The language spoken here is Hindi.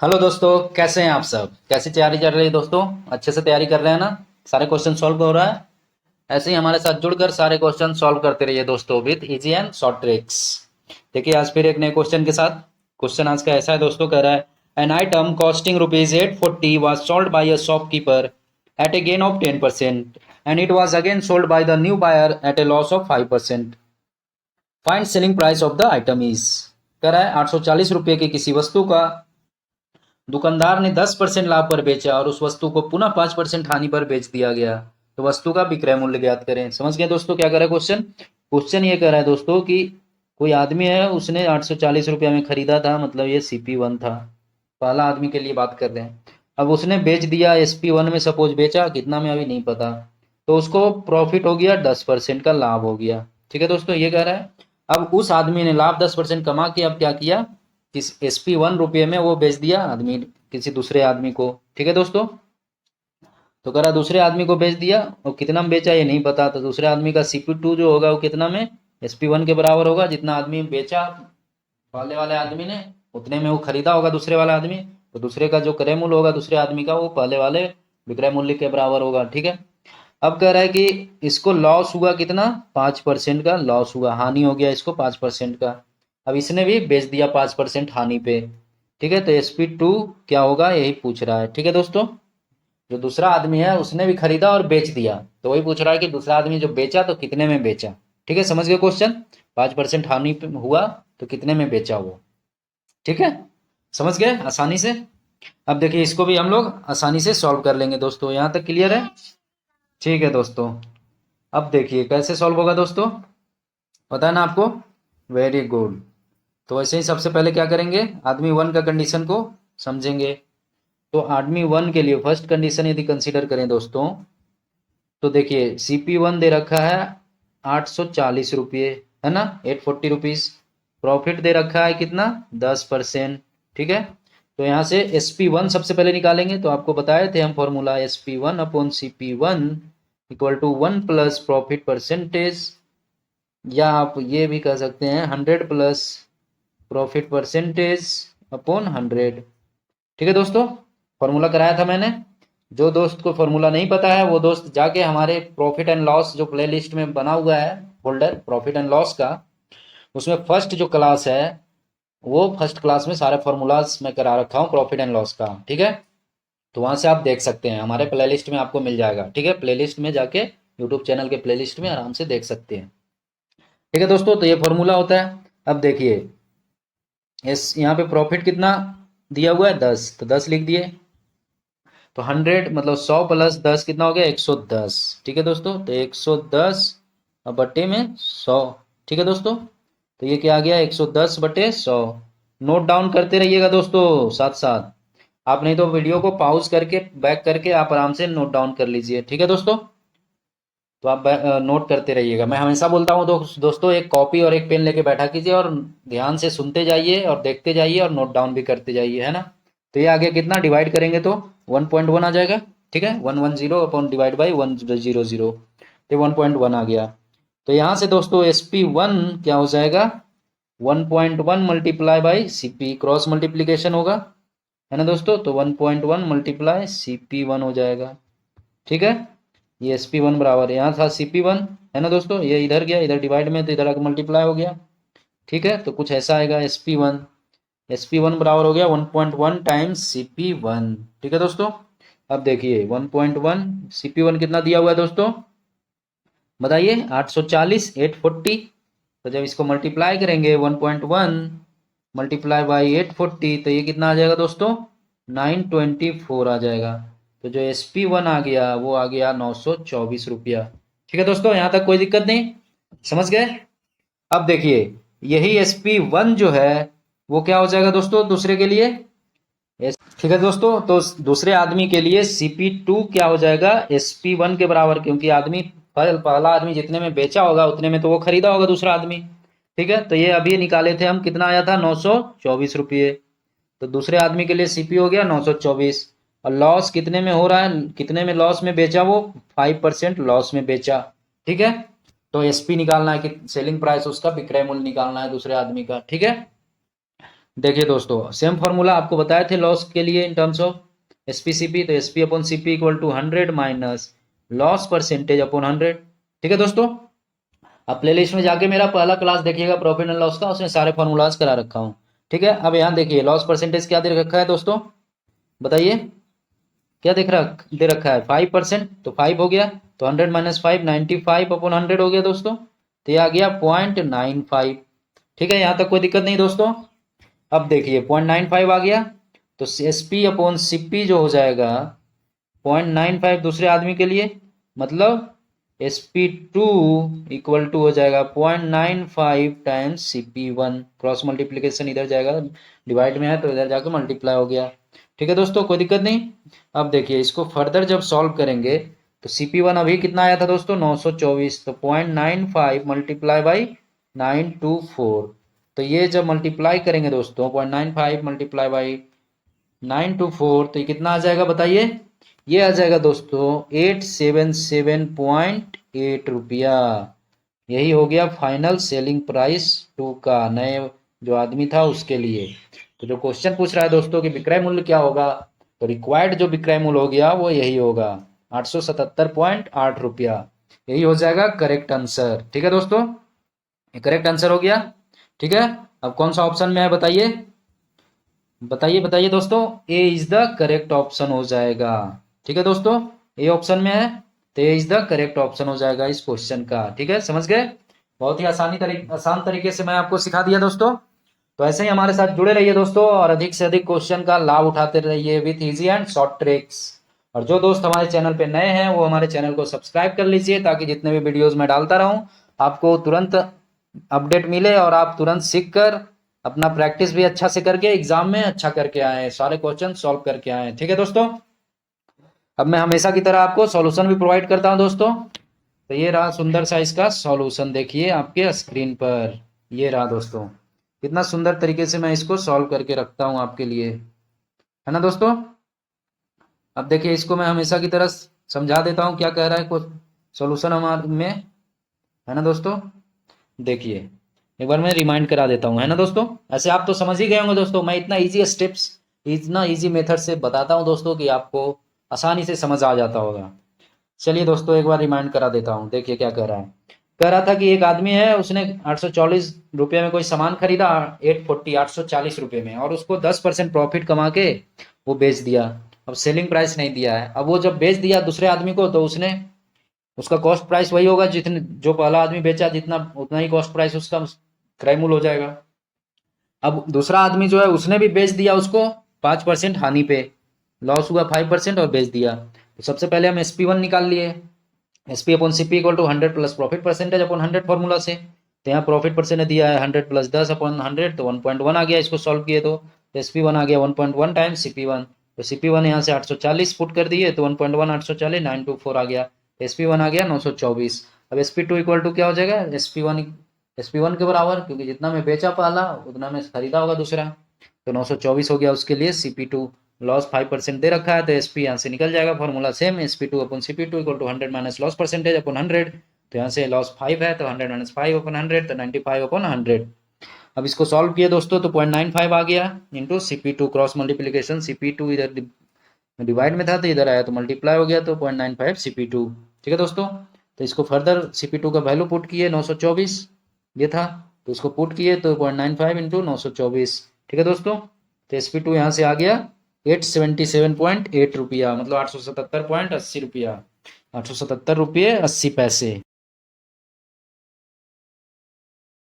हेलो दोस्तों, कैसे हैं आप सब? कैसी तैयारी चल रही है दोस्तों? अच्छे से तैयारी कर रहे हैं ना? सारे क्वेश्चन सॉल्व हो रहा है? ऐसे ही हमारे साथ जुड़कर सारे क्वेश्चन सॉल्व करते रहिए दोस्तों, with easy and short tricks. देखिए आज फिर एक नए क्वेश्चन के साथ। क्वेश्चन आज का ऐसा है दोस्तों, कह रहा है an item costing ₹840 was sold by a shopkeeper at a gain of 10% and it was again sold by the new buyer at a loss of 5%. Find selling price of the item is. कह रहा है ₹840 की किसी वस्तु का दुकानदार ने 10% लाभ पर बेचा और उस वस्तु को पुनः 5% हानि पर बेच दिया गया, तो वस्तु का विक्रय मूल्य ज्ञात करें। समझ गए दोस्तों क्या कर रहा है क्वेश्चन? क्वेश्चन ये कह रहा है दोस्तों कि कोई आदमी है, उसने ₹840 में खरीदा था, मतलब ये CP1 था। पहला आदमी के लिए बात कर रहे हैं। अब उसने बेच दिया SP1 में, सपोज बेचा कितना में अभी नहीं पता, तो उसको प्रॉफिट हो गया, 10% का लाभ हो गया। ठीक है दोस्तों, ये कह रहा है अब उस आदमी ने लाभ 10% कमा के अब क्या किया, इस SP1 में वो बेच दिया आदमी किसी दूसरे आदमी को। ठीक है दोस्तों, तो करा दूसरे आदमी को बेच दिया और कितना में बेचा ये नहीं पता, तो दूसरे आदमी का CP2 जो होगा वो कितना में, SP1 के बराबर होगा। जितना आदमी बेचा पहले वाले आदमी ने उतने में वो खरीदा होगा दूसरे वाला आदमी, तो दूसरे का जो क्रय मूल्य होगा दूसरे आदमी का वो पहले वाले विक्रय मूल्य के बराबर होगा। ठीक है, अब कह रहा है कि इसको लॉस हुआ कितना, 5% का लॉस हुआ, हानि हो गया इसको 5% का। अब इसने भी बेच दिया 5% हानि पे। ठीक है, तो SP2 क्या होगा यही पूछ रहा है। ठीक है दोस्तों, जो दूसरा आदमी है उसने भी खरीदा और बेच दिया, तो वही पूछ रहा है कि दूसरा आदमी जो बेचा तो कितने में बेचा। ठीक है, समझ गए क्वेश्चन? 5% हानि हुआ तो कितने में बेचा वो। ठीक है, समझ गए आसानी से? अब देखिए इसको भी हम लोग आसानी से सॉल्व कर लेंगे दोस्तों। यहाँ तक क्लियर है? ठीक है दोस्तों, अब देखिए कैसे सॉल्व होगा दोस्तों, पता है ना आपको? Very good. तो वैसे ही सबसे पहले क्या करेंगे, आदमी वन का कंडीशन को समझेंगे। तो आदमी वन के लिए फर्स्ट कंडीशन यदि कंसीडर करें दोस्तों, तो देखिए CP1 दे रखा है ₹840, है ना, ₹840। प्रॉफिट दे रखा है कितना, 10%। ठीक है, तो यहाँ से SP1 सबसे पहले निकालेंगे। तो आपको बताए थे हम formula, SP1 upon CP1 equal to 1 plus profit percentage, या आप ये भी कह सकते हैं 100 प्लस प्रॉफिट परसेंटेज अपॉन 100। ठीक है दोस्तों, फॉर्मूला कराया था मैंने। जो दोस्त को फॉर्मूला नहीं पता है वो दोस्त जाके हमारे प्रॉफिट एंड लॉस जो प्ले लिस्ट में बना हुआ है फोल्डर प्रॉफिट एंड लॉस का, उसमें फर्स्ट जो क्लास है वो फर्स्ट क्लास में सारे फॉर्मूलाज में करा रखा हूँ प्रॉफिट एंड लॉस का। ठीक है, तो वहां से आप देख सकते हैं, हमारे प्ले लिस्ट में आपको मिल जाएगा। ठीक है, प्ले लिस्ट में जाके यूट्यूब चैनल के प्ले लिस्ट में आराम से देख सकते हैं। ठीक है दोस्तों, तो ये फॉर्मूला होता है। अब देखिए इस यहाँ पे प्रॉफिट कितना दिया हुआ है, 10, तो 10 लिख दिए। तो 100 मतलब 100 प्लस 10 कितना हो गया, 110। ठीक है दोस्तों, तो 110 और बट्टे में 100। ठीक है दोस्तों, तो ये क्या आ गया, 110 बटे 100। नोट डाउन करते रहिएगा दोस्तों साथ साथ, आप नहीं तो वीडियो को पॉज करके बैक करके आप आराम से नोट डाउन कर लीजिए। ठीक है दोस्तों, तो आप नोट करते रहिएगा। मैं हमेशा बोलता हूँ दोस्तों, एक कॉपी और एक पेन लेके बैठा कीजिए और ध्यान से सुनते जाइए और देखते जाइए और नोट डाउन भी करते जाइए, है ना। तो ये आगे कितना डिवाइड करेंगे तो 1.1 आ जाएगा। ठीक है, 110 अपॉन डिवाइड बाई 100, तो 1.1 आ गया। तो यहाँ से दोस्तों SP1 क्या हो जाएगा, 1.1 multiply by CP, cross multiplication होगा, है ना दोस्तों। तो 1.1 मल्टीप्लाई CP1 हो जाएगा। ठीक है, ये SP1 बराबर, यहाँ था CP1, है ना दोस्तों, ये इधर गया, इधर डिवाइड में तो इधर आके मल्टीप्लाई हो गया। ठीक है, तो कुछ ऐसा आएगा SP1 बराबर हो गया 1.1 टाइम्स CP1। ठीक है दोस्तों, अब देखिए 1.1 CP1 कितना दिया हुआ है दोस्तों, बताइए, 840, 840। तो जब इसको मल्टीप्लाई करेंगे 1.1 मल्टीप्लाई बाई 840, तो ये कितना आ जाएगा दोस्तों, 924 आ जाएगा। तो जो SP1 आ गया वो आ गया ₹924। ठीक है दोस्तों, यहाँ तक कोई दिक्कत नहीं, समझ गए? अब देखिए यही SP1 जो है वो क्या हो जाएगा दोस्तों दूसरे के लिए। ठीक है दोस्तों, तो दूसरे आदमी के लिए CP2 क्या हो जाएगा, SP1 के बराबर, क्योंकि आदमी पहला आदमी जितने में बेचा होगा उतने में तो वो खरीदा होगा दूसरा आदमी। ठीक है, तो ये अभी निकाले थे हम, कितना आया था, ₹924। तो दूसरे आदमी के लिए CP हो गया 924। और लॉस कितने में हो रहा है, कितने में लॉस में बेचा वो, 5% लॉस में बेचा। ठीक है, तो SP निकालना है कि सेलिंग प्राइस, उसका विक्रय मूल्य निकालना है दूसरे आदमी का। ठीक है, देखिए दोस्तों, सेम फॉर्मूला आपको बताए थे लॉस के लिए इन टर्म्स ऑफ एसपीसीपी, तो SP upon CP equal to 100 minus loss percentage upon 100। ठीक है दोस्तों, अब प्ले लिस्ट में जाके मेरा पहला क्लास देखिएगा प्रॉफिट एंड लॉस का, उसमें सारे फॉर्मूलाज करा रखा हूँ। ठीक है, अब यहाँ देखिए लॉस परसेंटेज क्या दे रखा है दोस्तों, बताइए क्या दे रखा है 5%, तो 5 हो गया, तो 100 माइनस 5 95 अपॉन 100 हो गया दोस्तों, तो ये आ गया 0.95। ठीक है, यहाँ तक कोई दिक्कत नहीं दोस्तों। अब देखिए 0.95 आ गया, तो S P upon C P जो हो जाएगा 0.95 दूसरे आदमी के लिए, मतलब S P two equal to हो जाएगा 0.95 times C P one. Cross multiplication इधर जाएगा, डिवाइड में है तो इधर जाकर मल्टीप्लाई हो गया। ठीक है दोस्तों, कोई दिक्कत नहीं। अब देखिए इसको फर्दर जब सॉल्व करेंगे तो सी पी वन अभी कितना आया था दोस्तों 924, तो 0.95 मल्टीप्लाई बाई 924, तो ये जब मल्टीप्लाई करेंगे दोस्तों 0.95 मल्टीप्लाई बाई 924, तो ये कितना आ जाएगा बताइए, ये आ जाएगा दोस्तों 877.8 रुपया। यही हो गया फाइनल सेलिंग प्राइस टू का, नए जो आदमी था उसके लिए। तो जो क्वेश्चन पूछ रहा है दोस्तों कि विक्रय मूल्य क्या होगा, तो रिक्वायर्ड जो विक्रय मूल्य हो गया वो यही होगा 877.8 रुपया। यही हो जाएगा करेक्ट आंसर। ठीक है दोस्तों, ये करेक्ट आंसर हो गया। ठीक है, अब कौन सा ऑप्शन में है बताइए, बताइए बताइए दोस्तों, ए इज द करेक्ट ऑप्शन हो जाएगा। ठीक है दोस्तों, ए ऑप्शन में है, तो ए इज द करेक्ट ऑप्शन हो जाएगा इस क्वेश्चन का। ठीक है, समझ गए, बहुत ही आसान तरीके से मैं आपको सिखा दिया दोस्तों। तो ऐसे ही हमारे साथ जुड़े रहिए दोस्तों, और अधिक से अधिक क्वेश्चन का लाभ उठाते रहिए with easy and short tricks. और जो दोस्त हमारे चैनल पे नए हैं वो हमारे चैनल को सब्सक्राइब कर लीजिए, ताकि जितने भी वीडियोस मैं डालता रहूं आपको तुरंत अपडेट मिले और आप तुरंत सीख कर अपना प्रैक्टिस भी अच्छा से करके एग्जाम में अच्छा करके आए, सारे क्वेश्चन सॉल्व करके आए। ठीक है दोस्तों, अब मैं हमेशा की तरह आपको सॉल्यूशन भी प्रोवाइड करता हूं दोस्तों। तो ये रहा सुंदर सा इसका सॉल्यूशन, देखिए आपके स्क्रीन पर, ये रहा दोस्तों, कितना सुंदर तरीके से मैं इसको सॉल्व करके रखता हूं आपके लिए, है ना दोस्तों। अब देखिए इसको मैं हमेशा की तरह समझा देता हूं क्या कह रहा है सॉल्यूशन हमारे में, है ना दोस्तों। देखिए एक बार मैं रिमाइंड करा देता हूँ, है ना दोस्तों। ऐसे आप तो समझ ही गए होंगे दोस्तों, मैं इतना इजी स्टेप्स, इतना इजी मेथड से बताता हूँ दोस्तों कि आपको आसानी से समझ आ जाता होगा। चलिए दोस्तों एक बार रिमाइंड करा देता हूँ। देखिए क्या कह रहा है, कह रहा था कि एक आदमी है, उसने 840 रुपये में कोई सामान खरीदा, 840 रुपये में, और उसको 10% प्रॉफिट कमा के वो बेच दिया। अब सेलिंग प्राइस नहीं दिया है। अब वो जब बेच दिया दूसरे आदमी को, तो उसने, उसका कॉस्ट प्राइस वही होगा जितने जो पहला आदमी बेचा, जितना उतना ही कॉस्ट प्राइस उसका क्रय मूल्य हो जाएगा। अब दूसरा आदमी जो है उसने भी बेच दिया उसको 5% हानि पे, लॉस हुआ 5% और बेच दिया। तो सबसे पहले हम SP1 निकाल लिए, SP upon CP equal to 100 plus profit percentage upon 100 formula से। तो यहाँ प्रॉफिट परसेंटेज दिया है 100 प्लस 10 अपॉन 100, तो 1.1 आ गया, इसको सॉल्व किए तो SP1 आ गया 1.1 टाइम्स CP1। तो CP1 यहाँ से 840 पुट कर दिए, तो 1.1 840 924 आ गया, SP1 आ गया 924। अब SP2 इक्वल टू क्या हो जाएगा, SP1 के बराबर, क्योंकि जितना मैं बेचा पहला उतना मैं खरीदा होगा दूसरा, तो 924 हो गया उसके लिए। CP2 लॉस 5% दे रखा है, तो SP यहाँ से निकल जाएगा, formula same, SP2 upon CP2 equal to 100 minus loss percentage upon 100। तो यहाँ से लॉस 5 है, तो 100 माइनस 5 अपॉन 100, तो 95 अपॉन 100। अब इसको सॉल्व किए दोस्तों, तो 0.95 आ गया into CP2, cross multiplication, CP2 इधर डिवाइड में था तो इधर आया तो मल्टीप्लाई हो गया, तो 0.95 CP2। ठीक है दोस्तों, तो इसको फर्दर CP2 का वैल्यू पुट किए 924 ये था, तो इसको पुट किए तो 0.95 इंटू 924। ठीक है दोस्तों, तो SP2 यहाँ से आ गया 877.8 रुपया, मतलब 877.80 रुपया, 877 रुपये 80 पैसे।